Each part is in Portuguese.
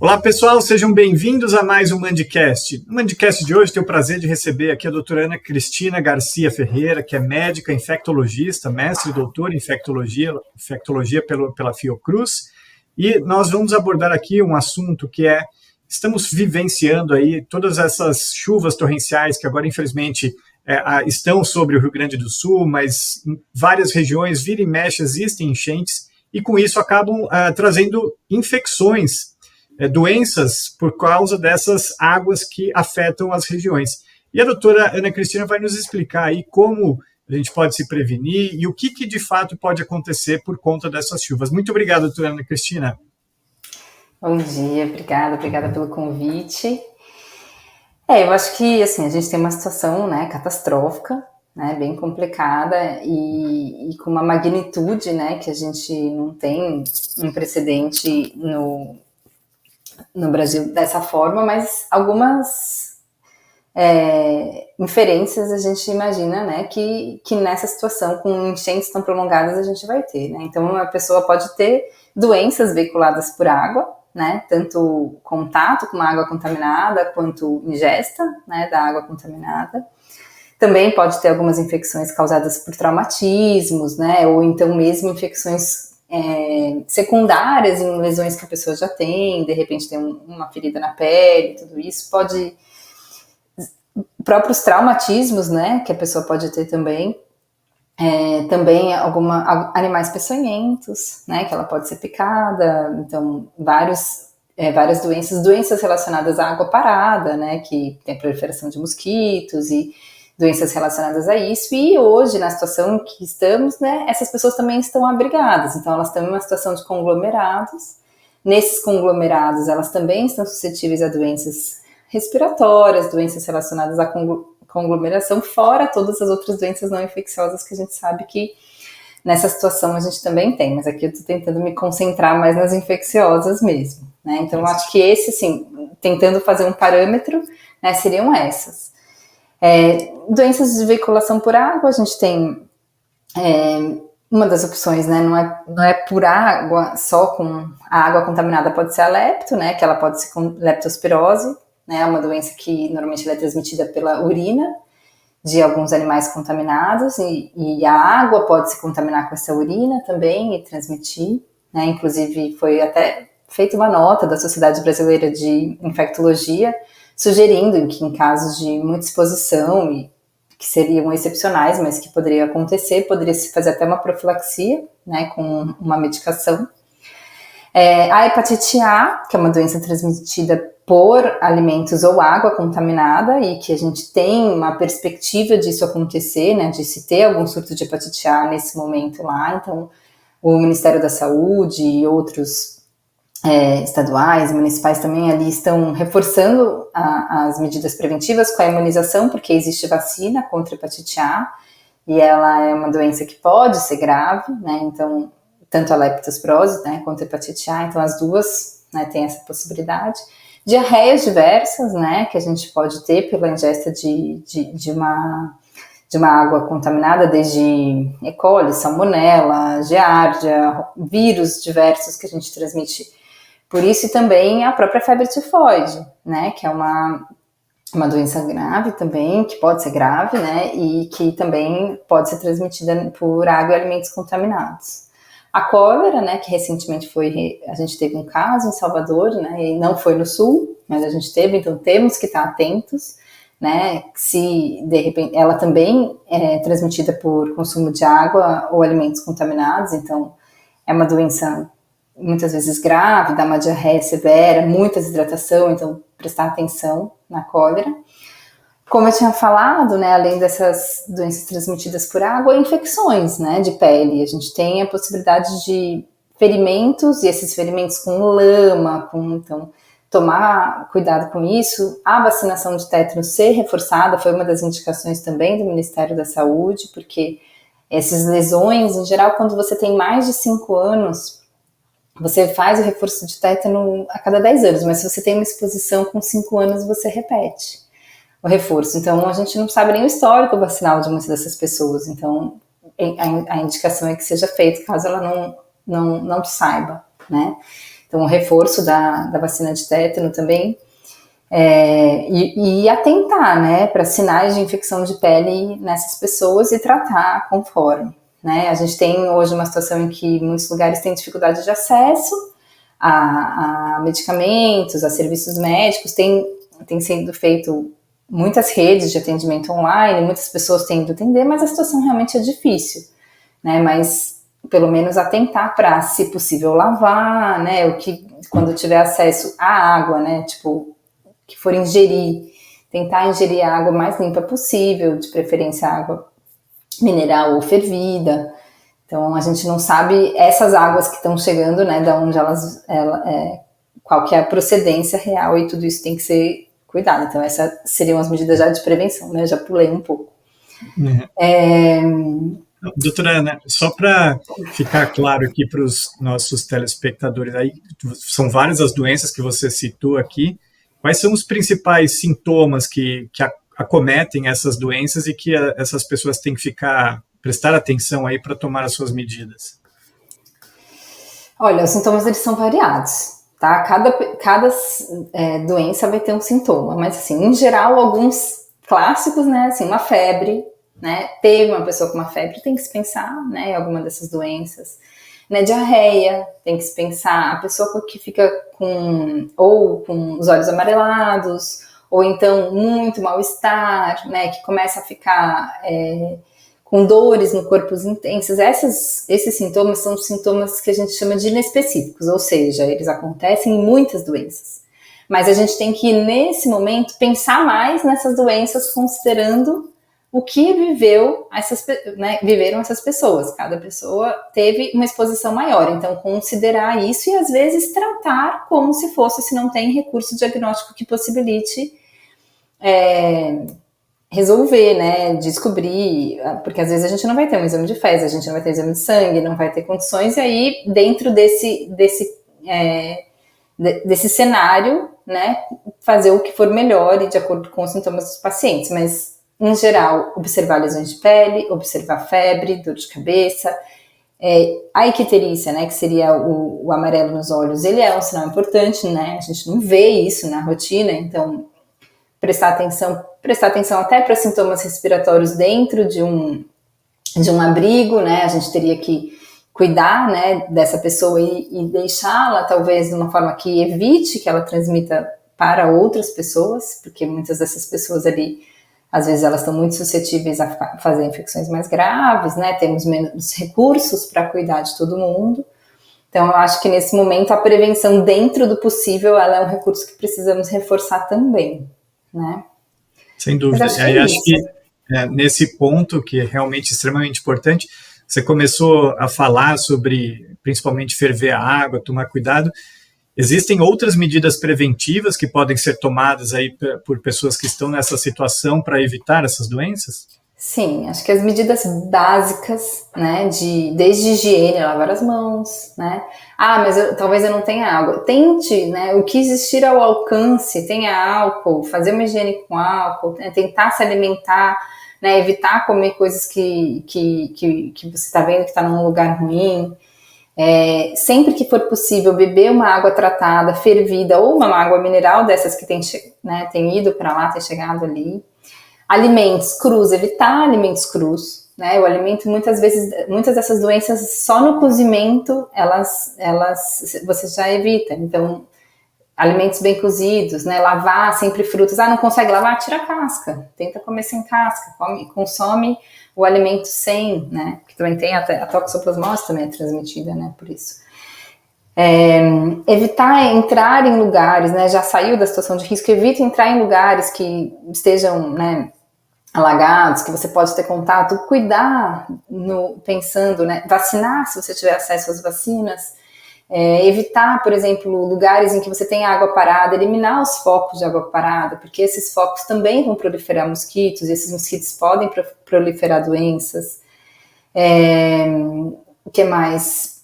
Olá, pessoal, sejam bem-vindos a mais um Mandcast. No Mandcast de hoje, tenho o prazer de receber aqui a doutora Ana Cristina Garcia Ferreira, que é médica infectologista, mestre e doutora em infectologia pela Fiocruz, e nós vamos abordar aqui um assunto que estamos vivenciando aí todas essas chuvas torrenciais que agora, infelizmente, estão sobre o Rio Grande do Sul, mas em várias regiões, vira e mexe, existem enchentes, e com isso acabam trazendo infecções, doenças por causa dessas águas que afetam as regiões. E a doutora Ana Cristina vai nos explicar aí como a gente pode se prevenir e o que de fato pode acontecer por conta dessas chuvas. Muito obrigado, doutora Ana Cristina. Bom dia, obrigada pelo convite. Eu acho que assim, a gente tem uma situação, catastrófica, bem complicada e com uma magnitude, que a gente não tem um precedente no Brasil dessa forma, mas algumas inferências a gente imagina, que nessa situação, com enchentes tão prolongadas, a gente vai ter, Então, a pessoa pode ter doenças veiculadas por água, tanto contato com a água contaminada, quanto ingesta, da água contaminada. Também pode ter algumas infecções causadas por traumatismos, ou então mesmo infecções secundárias em lesões que a pessoa já tem, de repente tem uma ferida na pele, tudo isso pode... Próprios traumatismos, que a pessoa pode ter também, também animais peçonhentos, que ela pode ser picada, então várias doenças relacionadas à água parada, que tem a proliferação de mosquitos e doenças relacionadas a isso, e hoje, na situação em que estamos, essas pessoas também estão abrigadas, então elas estão em uma situação de conglomerados. Nesses conglomerados, elas também estão suscetíveis a doenças respiratórias, doenças relacionadas à conglomeração, fora todas as outras doenças não infecciosas que a gente sabe que nessa situação a gente também tem, mas aqui eu estou tentando me concentrar mais nas infecciosas mesmo, Então eu acho que esse, assim, tentando fazer um parâmetro, seriam essas. Doenças de veiculação por água, a gente tem uma das opções, não é por água, só com a água contaminada, pode ser a lepto, que ela pode ser com leptospirose, é uma doença que normalmente é transmitida pela urina de alguns animais contaminados, e a água pode se contaminar com essa urina também e transmitir, inclusive foi até feita uma nota da Sociedade Brasileira de Infectologia, sugerindo que em casos de muita exposição, e que seriam excepcionais, mas que poderia acontecer, poderia se fazer até uma profilaxia, com uma medicação. A hepatite A, que é uma doença transmitida por alimentos ou água contaminada, e que a gente tem uma perspectiva disso acontecer, de se ter algum surto de hepatite A nesse momento lá. Então, o Ministério da Saúde e outros estaduais, municipais também ali estão reforçando as medidas preventivas com a imunização, porque existe vacina contra a hepatite A, e ela é uma doença que pode ser grave, então, tanto a leptospirose, quanto a hepatite A, então as duas, têm essa possibilidade. Diarreias diversas, que a gente pode ter pela ingesta de uma água contaminada, desde E. coli, salmonella, giardia, vírus diversos que a gente transmite por isso, e também a própria febre tifoide, que é uma doença grave também, que pode ser grave, e que também pode ser transmitida por água e alimentos contaminados. A cólera, que recentemente a gente teve um caso em Salvador, e não foi no sul, mas a gente teve, então temos que estar atentos, se de repente ela também é transmitida por consumo de água ou alimentos contaminados, então é uma doença muitas vezes grave, dá uma diarreia severa, muita desidratação, então prestar atenção na cólera. Como eu tinha falado, além dessas doenças transmitidas por água, infecções, de pele. A gente tem a possibilidade de ferimentos, e esses ferimentos com lama, então tomar cuidado com isso. A vacinação de tétano ser reforçada foi uma das indicações também do Ministério da Saúde, porque essas lesões, em geral, quando você tem mais de 5 anos, você faz o reforço de tétano a cada 10 anos, mas se você tem uma exposição com 5 anos, você repete o reforço. Então, a gente não sabe nem o histórico vacinal de muitas dessas pessoas, então a indicação é que seja feito caso ela não saiba, Então, o reforço da vacina de tétano também. E atentar, né, para sinais de infecção de pele nessas pessoas e tratar conforme, né? A gente tem hoje uma situação em que muitos lugares têm dificuldade de acesso a medicamentos, a serviços médicos, tem sido feito muitas redes de atendimento online, muitas pessoas têm ido atender, mas a situação realmente é difícil, né? Mas pelo menos atentar para, se possível, lavar, né? O que, quando tiver acesso à água, né? Tipo, que for ingerir, tentar ingerir a água mais limpa possível, de preferência água mineral ou fervida. Então, a gente não sabe essas águas que estão chegando, né, da onde qual que é a procedência real, e tudo isso tem que ser cuidado. Então, essas seriam as medidas já de prevenção, né, já pulei um pouco. Doutora Ana, só para ficar claro aqui para os nossos telespectadores, aí são várias as doenças que você citou aqui. Quais são os principais sintomas que acometem essas doenças e que essas pessoas têm que prestar atenção aí para tomar as suas medidas? Olha, os sintomas eles são variados, tá? Cada doença vai ter um sintoma, mas assim, em geral, alguns clássicos, né? Assim, uma febre, né? Teve uma pessoa com uma febre, tem que se pensar, né? Em alguma dessas doenças. Né, diarreia, tem que se pensar, a pessoa que fica com os olhos amarelados, ou então muito mal-estar, né, que começa a ficar com dores no corpo intensas. Esses sintomas são sintomas que a gente chama de inespecíficos, ou seja, eles acontecem em muitas doenças. Mas a gente tem que, nesse momento, pensar mais nessas doenças, considerando o que viveram essas pessoas. Cada pessoa teve uma exposição maior, então considerar isso e às vezes tratar como se fosse, se não tem recurso diagnóstico que possibilite resolver, né, descobrir, porque às vezes a gente não vai ter um exame de fezes, a gente não vai ter exame de sangue, não vai ter condições, e aí dentro desse cenário, né, fazer o que for melhor e de acordo com os sintomas dos pacientes, mas em geral, observar lesões de pele, observar febre, dor de cabeça. A icterícia, né, que seria o amarelo nos olhos, ele é um sinal importante, né? A gente não vê isso na rotina, então prestar atenção até para sintomas respiratórios dentro de um abrigo, né? A gente teria que cuidar, né, dessa pessoa e deixá-la, talvez, de uma forma que evite que ela transmita para outras pessoas, porque muitas dessas pessoas ali, às vezes elas estão muito suscetíveis a fazer infecções mais graves, né? Temos menos recursos para cuidar de todo mundo. Então, eu acho que nesse momento a prevenção, dentro do possível, ela é um recurso que precisamos reforçar também, né? Sem dúvida. Acho que nesse ponto, que é realmente extremamente importante, você começou a falar sobre, principalmente, ferver a água, tomar cuidado. Existem outras medidas preventivas que podem ser tomadas aí por pessoas que estão nessa situação para evitar essas doenças? Sim, acho que as medidas básicas, né, desde higiene, lavar as mãos, né? Mas talvez eu não tenha água. Tente, né, o que existir ao alcance, tenha álcool, fazer uma higiene com álcool, né, tentar se alimentar, né, evitar comer coisas que você está vendo que está num lugar ruim. Sempre que for possível, beber uma água tratada, fervida, ou uma água mineral dessas que tem ido para lá, tem chegado ali. Alimentos crus, evitar alimentos crus, né? O alimento, muitas dessas doenças, só no cozimento, você já evita. Então, alimentos bem cozidos, né? Lavar sempre frutas. Não consegue lavar? Tira a casca. Tenta comer sem casca. Consome o alimento sem, né? Que também tem a toxoplasmose também é transmitida, né? Por isso. Evitar entrar em lugares, né? Já saiu da situação de risco, evite entrar em lugares que estejam, né, alagados, que você pode ter contato, cuidar pensando, né? Vacinar se você tiver acesso às vacinas. Evitar, por exemplo, lugares em que você tem água parada, eliminar os focos de água parada, porque esses focos também vão proliferar mosquitos, e esses mosquitos podem proliferar doenças. O que mais?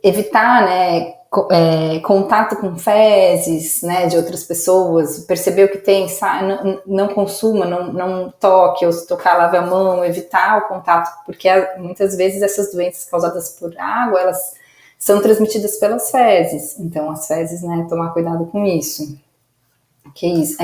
Evitar, né, contato com fezes, né, de outras pessoas, perceber o que tem, não consuma, não toque, ou se tocar, lave a mão, evitar o contato, porque muitas vezes essas doenças causadas por água, elas são transmitidas pelas fezes. Então, as fezes, né, tomar cuidado com isso. Que isso?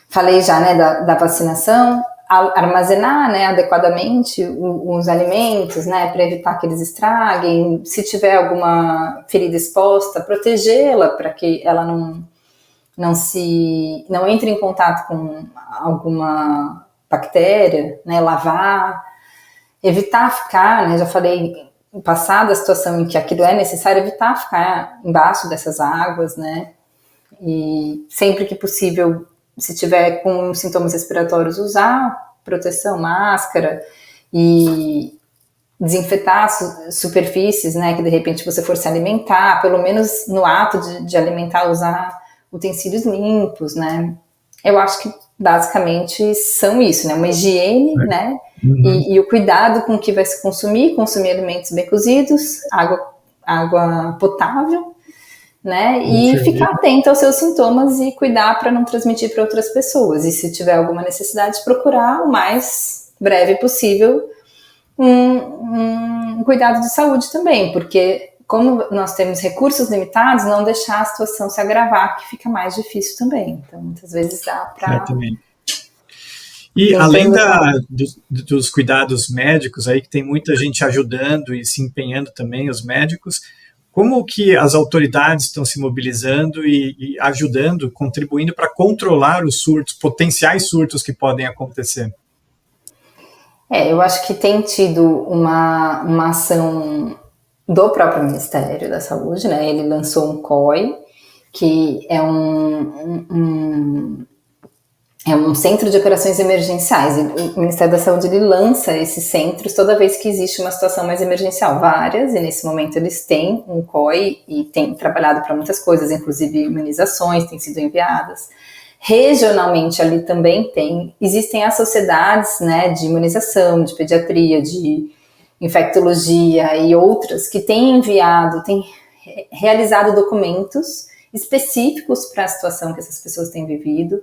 Falei já, né, da vacinação, armazenar, né, adequadamente os alimentos, né, para evitar que eles estraguem. Se tiver alguma ferida exposta, protegê-la para que ela não entre em contato com alguma bactéria, né, lavar, evitar ficar, né, já falei, passada a situação em que aquilo é necessário, evitar ficar embaixo dessas águas, né, e sempre que possível, se tiver com sintomas respiratórios, usar proteção, máscara e desinfetar superfícies, né, que de repente você for se alimentar, pelo menos no ato de alimentar, usar utensílios limpos, né. Eu acho que basicamente são isso, né, uma higiene, né, e o cuidado com o que vai se consumir alimentos bem cozidos, água potável, né, e ficar atento aos seus sintomas e cuidar para não transmitir para outras pessoas. E se tiver alguma necessidade, procurar o mais breve possível um cuidado de saúde também, porque como nós temos recursos limitados, não deixar a situação se agravar, que fica mais difícil também. Então, muitas vezes dá para... E além dos cuidados médicos aí, que tem muita gente ajudando e se empenhando também, os médicos, como que as autoridades estão se mobilizando e ajudando, contribuindo para controlar os surtos, potenciais surtos que podem acontecer? Eu acho que tem tido uma ação do próprio Ministério da Saúde, né? Ele lançou um COI, que é um centro de operações emergenciais. O Ministério da Saúde ele lança esses centros toda vez que existe uma situação mais emergencial, várias, e nesse momento eles têm um COI e têm trabalhado para muitas coisas, inclusive imunizações têm sido enviadas. Regionalmente ali também existem as sociedades, né, de imunização, de pediatria, de infectologia e outras que têm realizado documentos específicos para a situação que essas pessoas têm vivido.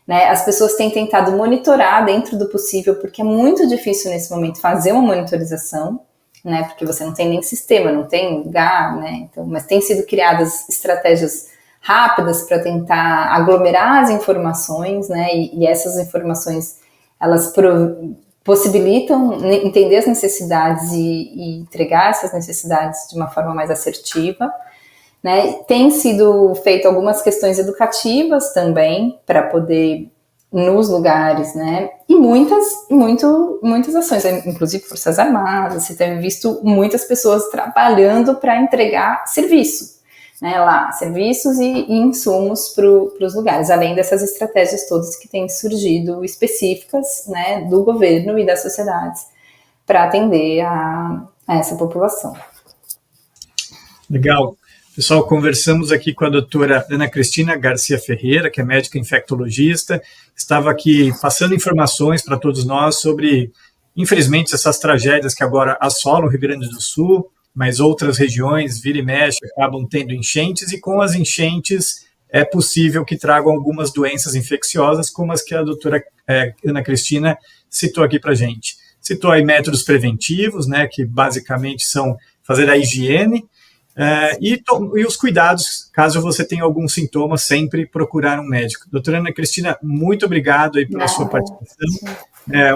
Né, as pessoas têm tentado monitorar dentro do possível, porque é muito difícil nesse momento fazer uma monitorização, né, porque você não tem nem sistema, não tem lugar, né, então, mas têm sido criadas estratégias rápidas para tentar aglomerar as informações, né, e essas informações, elas possibilitam entender as necessidades e entregar essas necessidades de uma forma mais assertiva. Né, tem sido feito algumas questões educativas também para poder nos lugares, né, e muitas ações, inclusive Forças Armadas. Você tem visto muitas pessoas trabalhando para entregar serviço, né, lá, serviços e insumos para os lugares, além dessas estratégias todas que têm surgido específicas, né, do governo e das sociedades para atender a essa população. Legal. Pessoal, conversamos aqui com a doutora Ana Cristina Garcia Ferreira, que é médica infectologista, estava aqui passando informações para todos nós sobre, infelizmente, essas tragédias que agora assolam o Rio Grande do Sul, mas outras regiões, vira e mexe, acabam tendo enchentes, e com as enchentes é possível que tragam algumas doenças infecciosas, como as que a doutora Ana Cristina citou aqui para a gente. Citou aí métodos preventivos, né, que basicamente são fazer a higiene, e os cuidados, caso você tenha algum sintoma, sempre procurar um médico. Doutora Ana Cristina, muito obrigado aí pela sua participação.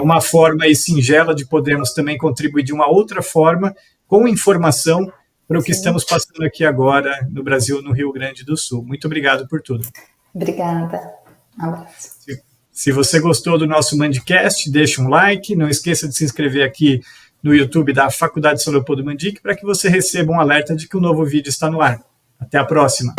Uma forma aí singela de podermos também contribuir de uma outra forma, com informação, para o que estamos passando aqui agora no Brasil, no Rio Grande do Sul. Muito obrigado por tudo. Obrigada. Um abraço. Se você gostou do nosso Mandcast, deixa um like, não esqueça de se inscrever aqui no YouTube da Faculdade São Leopoldo Mandic, para que você receba um alerta de que o novo vídeo está no ar. Até a próxima!